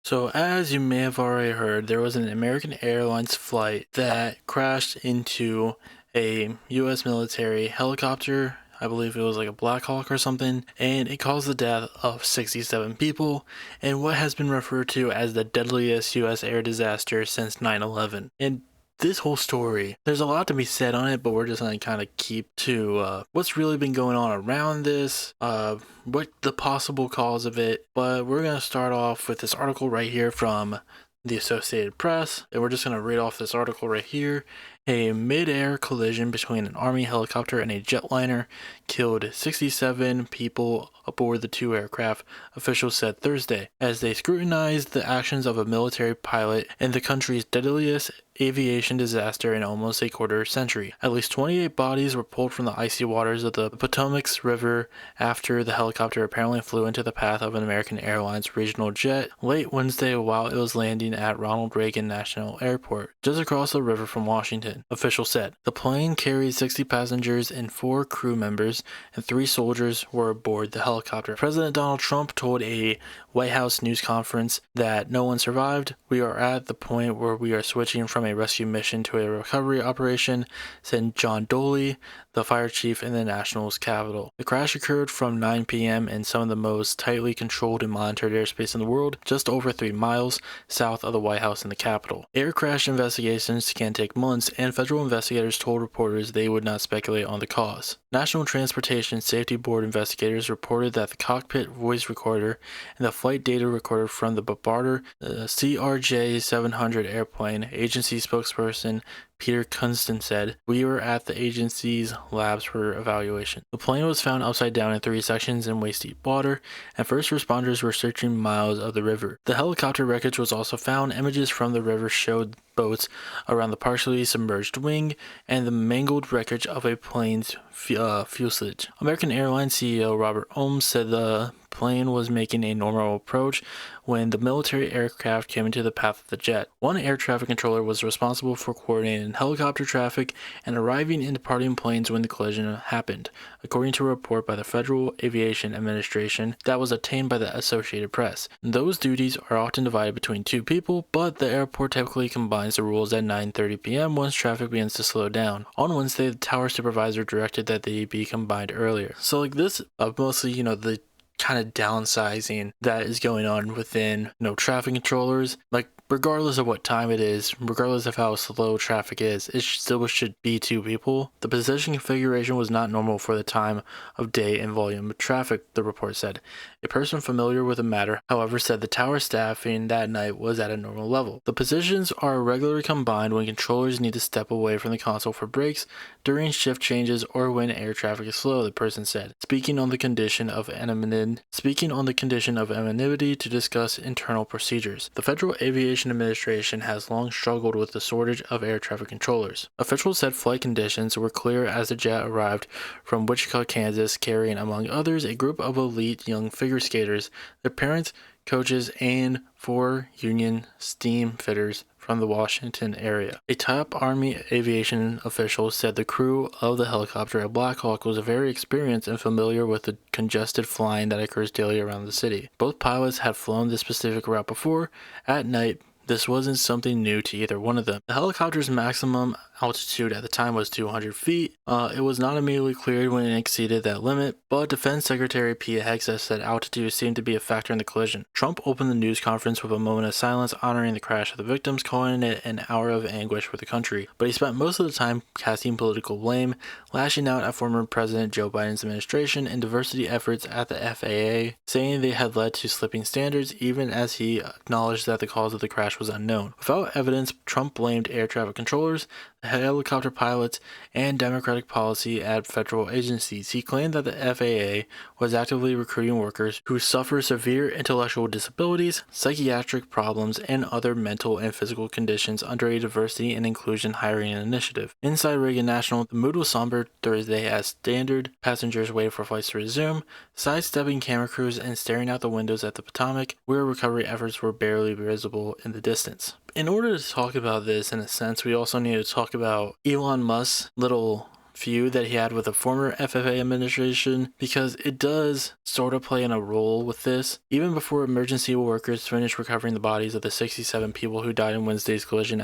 So, as you may have already heard, there was an American Airlines flight that crashed into a U.S. military helicopter. I believe it was like a Black Hawk or something, and it caused the death of 67 people in what has been referred to as the deadliest U.S. air disaster since 9/11. And this whole story, there's a lot to be said on it, but we're just going to kind of keep to what's really been going on around this, what the possible cause of it. But we're going to start off with this article right here from the Associated Press, and we're just going to read off this article right here. A mid-air collision between an Army helicopter and a jetliner killed 67 people aboard the two aircraft, officials said Thursday, as they scrutinized the actions of a military pilot in the country's deadliest aviation disaster in almost a quarter century. At least 28 bodies were pulled from the icy waters of the Potomac's River after the helicopter apparently flew into the path of an American Airlines regional jet late Wednesday while it was landing at Ronald Reagan National Airport, just across the river from Washington, officials said. The plane carried 60 passengers and 4 crew members, and 3 soldiers were aboard the helicopter. President Donald Trump told a White House news conference that no one survived. We are at the point where we are switching from a rescue mission to a recovery operation, said John Doley, the fire chief in the National's capital. The crash occurred from 9 p.m. in some of the most tightly controlled and monitored airspace in the world, just over 3 miles south of the White House in the Capitol. Air crash investigations can take months, and federal investigators told reporters they would not speculate on the cause. National Transportation Safety Board investigators reported that the cockpit voice recorder and the flight data recorder from the Bombardier CRJ-700 airplane, agency spokesperson Peter Kunston said, "We were at the agency's labs for evaluation." The plane was found upside down in 3 sections in waist-deep water, and first responders were searching miles of the river. The helicopter wreckage was also found. Images from the river showed boats around the partially submerged wing and the mangled wreckage of a plane's fuselage. American Airlines CEO Robert Ohms said the plane was making a normal approach when the military aircraft came into the path of the jet. One air traffic controller was responsible for coordinating helicopter traffic and arriving and departing planes when the collision happened, according to a report by the Federal Aviation Administration that was obtained by the Associated Press. Those duties are often divided between 2 people, but the airport typically combines the rules at 9:30 p.m. once traffic begins to slow down. On Wednesday, the tower supervisor directed that they be combined earlier. So like this, mostly, the kind of downsizing that is going on within, traffic controllers, like regardless of what time it is, regardless of how slow traffic is, it still should be 2 people. The position configuration was not normal for the time of day and volume of traffic, the report said. A person familiar with the matter, however, said the tower staffing that night was at a normal level. The positions are regularly combined when controllers need to step away from the console for breaks, during shift changes, or when air traffic is slow, the person said, speaking on the condition of anonymity to discuss internal procedures. The Federal Aviation Administration has long struggled with the shortage of air traffic controllers. Officials said flight conditions were clear as the jet arrived from Wichita, Kansas, carrying, among others, a group of elite young figure skaters, their parents, coaches, and 4 union steam fitters from the Washington area. A top Army aviation official said the crew of the helicopter at Black Hawk was very experienced and familiar with the congested flying that occurs daily around the city. Both pilots had flown this specific route before. At night, this wasn't something new to either one of them. The helicopter's maximum altitude at the time was 200 feet. It was not immediately cleared when it exceeded that limit, but Defense Secretary Pete Hegseth said altitude seemed to be a factor in the collision. Trump opened the news conference with a moment of silence honoring the crash of the victims, calling it an hour of anguish for the country. But he spent most of the time casting political blame, lashing out at former President Joe Biden's administration and diversity efforts at the FAA, saying they had led to slipping standards, even as he acknowledged that the cause of the crash was unknown. Without evidence, Trump blamed air traffic controllers, helicopter pilots, and Democratic policy at federal agencies. He claimed that the FAA was actively recruiting workers who suffer severe intellectual disabilities, psychiatric problems, and other mental and physical conditions under a diversity and inclusion hiring initiative. Inside Reagan National, the mood was somber Thursday as standard passengers waited for flights to resume, sidestepping camera crews and staring out the windows at the Potomac, where recovery efforts were barely visible in the distance. In order to talk about this in a sense, we also need to talk about Elon Musk's little feud that he had with the former FAA administration, because it does sort of play in a role with this. Even before emergency workers finished recovering the bodies of the 67 people who died in Wednesday's collision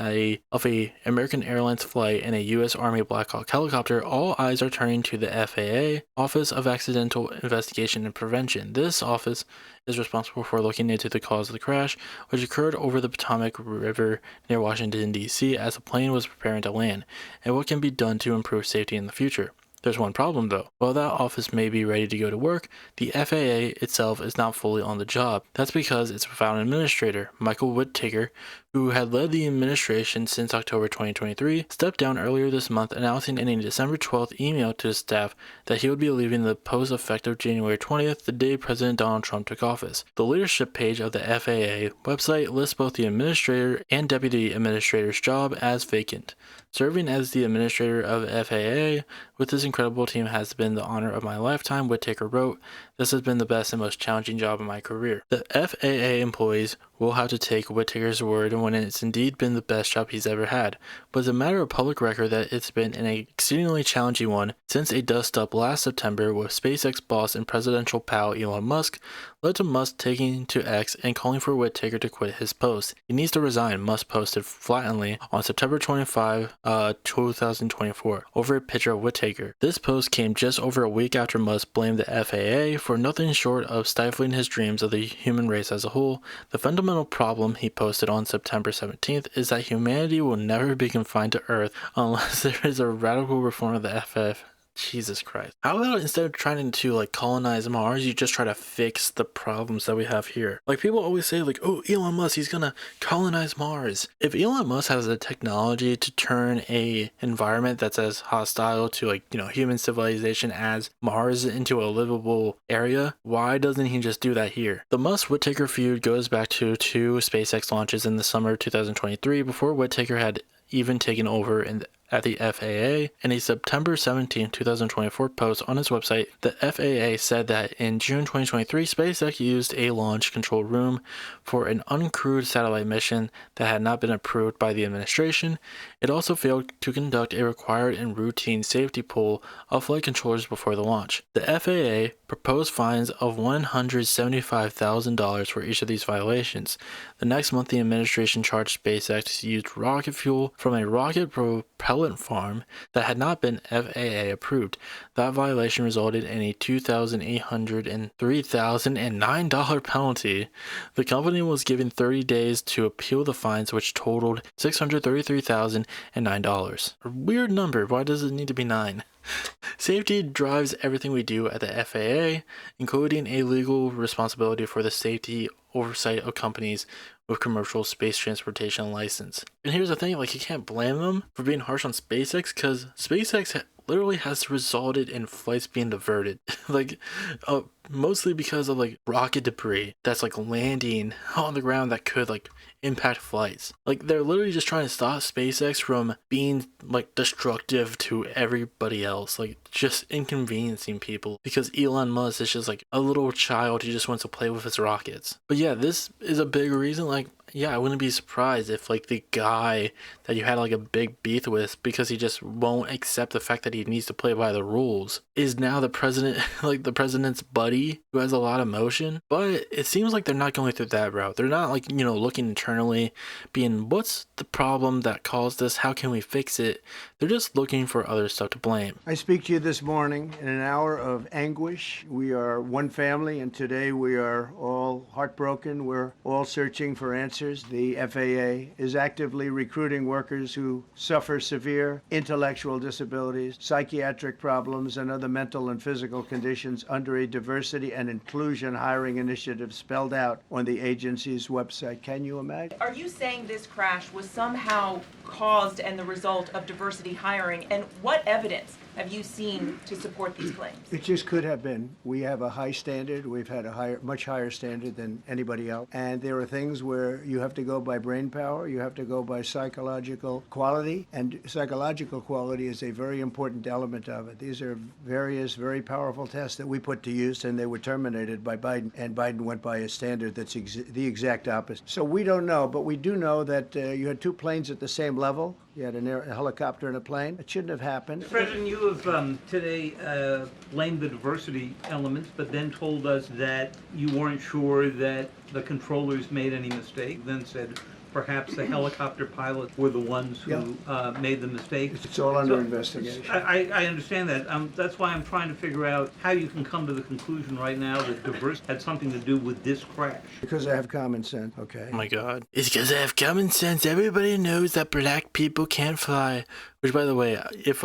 of a American Airlines flight and a U.S. Army Black Hawk helicopter, all eyes are turning to the FAA, Office of Accidental Investigation and Prevention. This office is responsible for looking into the cause of the crash, which occurred over the Potomac River near Washington, D.C. as the plane was preparing to land, and what can be done to improve safety in the future. There's one problem though. While that office may be ready to go to work, the FAA itself is not fully on the job. That's because it's without an administrator. Michael Whittaker, who had led the administration since October 2023, stepped down earlier this month, announcing in a December 12th email to his staff that he would be leaving the post effective January 20th, the day President Donald Trump took office. The leadership page of the FAA website lists both the administrator and deputy administrator's job as vacant. Serving as the administrator of FAA with this incredible team has been the honor of my lifetime, Whittaker wrote. This has been the best and most challenging job of my career. The FAA employees will have to take Whittaker's word when it's indeed been the best job he's ever had, but it's a matter of public record that it's been an exceedingly challenging one since a dust-up last September with SpaceX boss and presidential pal Elon Musk led to Musk taking to X and calling for Whittaker to quit his post. He needs to resign, Musk posted flatly on September 25, 2024, over a picture of Whittaker. This post came just over a week after Musk blamed the FAA for nothing short of stifling his dreams of the human race as a whole. The fundamental problem, he posted on September 17th, is that humanity will never be confined to Earth unless there is a radical reform of the FF. Jesus Christ. How about instead of trying to colonize Mars, you just try to fix the problems that we have here? Like, people always say oh, Elon Musk, he's gonna colonize Mars. If Elon Musk has the technology to turn a environment that's as hostile to human civilization as Mars into a livable area, why doesn't he just do that here? The Musk-Whittaker feud goes back to 2 SpaceX launches in the summer of 2023 before Whittaker had even taken over at the FAA. In a September 17, 2024 post on its website, the FAA said that in June 2023, SpaceX used a launch control room for an uncrewed satellite mission that had not been approved by the administration. It also failed to conduct a required and routine safety poll of flight controllers before the launch. The FAA proposed fines of $175,000 for each of these violations. The next month, the administration charged SpaceX to use rocket fuel from a rocket propellant farm that had not been FAA approved. That violation resulted in a $2,803,009 penalty. The company was given 30 days to appeal the fines, which totaled $633,009. A weird number. Why does it need to be 9? Safety drives everything we do at the FAA, including a legal responsibility for the safety oversight of companies with commercial space transportation license. And here's the thing, you can't blame them for being harsh on SpaceX, because SpaceX literally has resulted in flights being diverted. Mostly because of rocket debris that's landing on the ground that could impact flights. They're literally just trying to stop SpaceX from being destructive to everybody else, just inconveniencing people, because Elon Musk is just a little child who just wants to play with his rockets. But yeah, this is a big reason. I wouldn't be surprised if the guy that you had a big beef with, because he just won't accept the fact that he needs to play by the rules, is now the president, the president's buddy who has a lot of motion. But it seems like they're not going through that route. They're not looking internally, being what's the problem that caused this, how can we fix it. They're just looking for other stuff to blame. I speak to you this morning in an hour of anguish. We are one family, and today we are all heartbroken. We're all searching for answers. The FAA is actively recruiting workers who suffer severe intellectual disabilities, psychiatric problems, and other mental and physical conditions under a diversity and inclusion hiring initiative spelled out on the agency's website. Can you imagine? Are you saying this crash was somehow caused and the result of diversity hiring? And what evidence have you seen to support these claims? It just could have been. We have a high standard. We've had a much higher standard than anybody else. And there are things where you have to go by brain power. You have to go by psychological quality. And psychological quality is a very important element of it. These are various very powerful tests that we put to use, and they were terminated by Biden. And Biden went by a standard that's the exact opposite. So we don't know, but we do know that you had 2 planes at the same level. You had a helicopter and a plane. It shouldn't have happened. President, you have today blamed the diversity elements, but then told us that you weren't sure that the controllers made any mistake, then said perhaps the helicopter pilots were the ones who made the mistake. It's all under investigation. I understand that. That's why I'm trying to figure out how you can come to the conclusion right now that diversity had something to do with this crash. Because I have common sense, okay? Oh my god. It's because I have common sense. Everybody knows that black people can't fly. Which, by the way, if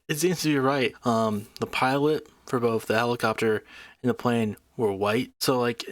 it seems to be right, the pilot for both the helicopter and the plane were white. So like,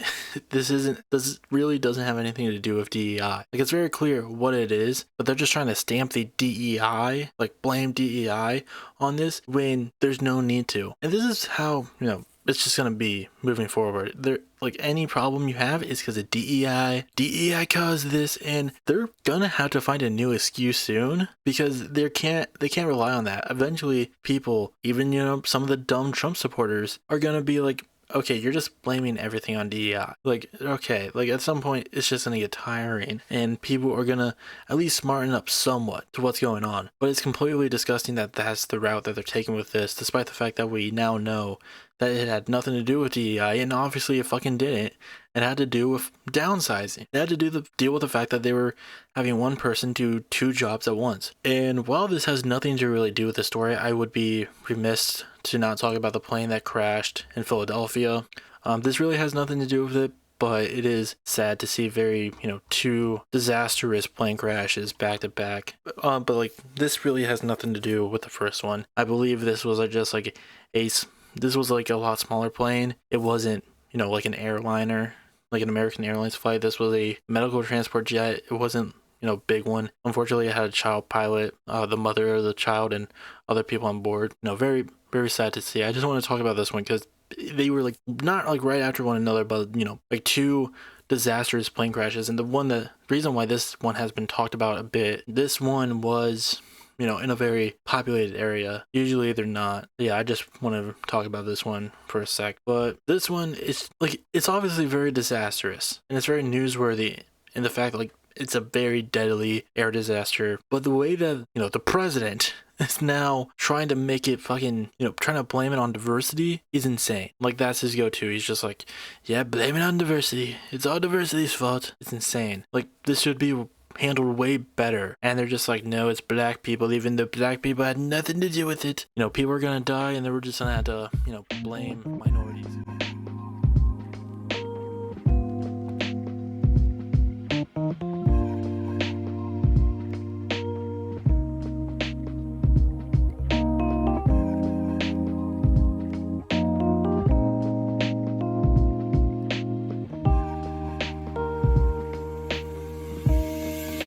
this really doesn't have anything to do with DEI. Like, it's very clear what it is, but they're just trying to stamp the DEI, like blame DEI on this when there's no need to. And this is how, it's just going to be moving forward. There, like, any problem you have is because of DEI. DEI caused this, and they're going to have to find a new excuse soon because they can't rely on that. Eventually, people, even, some of the dumb Trump supporters are going to be like, okay, you're just blaming everything on DEI. Like, okay, like at some point it's just gonna get tiring and people are gonna at least smarten up somewhat to what's going on. But it's completely disgusting that that's the route that they're taking with this, despite the fact that we now know that it had nothing to do with DEI, and obviously it fucking didn't. It had to do with downsizing. It had to deal with the fact that they were having one person do 2 jobs at once. And while this has nothing to really do with the story, I would be remiss to not talk about the plane that crashed in Philadelphia. This really has nothing to do with it, but it is sad to see 2 disastrous plane crashes back to back. But like, this really has nothing to do with the first one. I believe this was this was like a lot smaller plane. It wasn't, like an airliner, like an American Airlines flight. This was a medical transport jet. It wasn't, big one. Unfortunately, it had a child pilot, the mother of the child, and other people on board. Very, very sad to see. I just want to talk about this one because they were like not like right after one another, but like 2 disastrous plane crashes. And the reason why this one has been talked about a bit, this one was in a very populated area. Usually they're not. Yeah, I just want to talk about this one for a sec. But this one is like, it's obviously very disastrous and it's very newsworthy in the fact that like it's a very deadly air disaster. But the way that, the president is now trying to make it fucking, trying to blame it on diversity is insane. Like, that's his go-to. He's just like, yeah, blame it on diversity. It's all diversity's fault. It's insane. Like, this should be handled way better, and they're just like, no, it's black people, even though black people had nothing to do with it. People are gonna die, and they were just gonna have to blame minorities.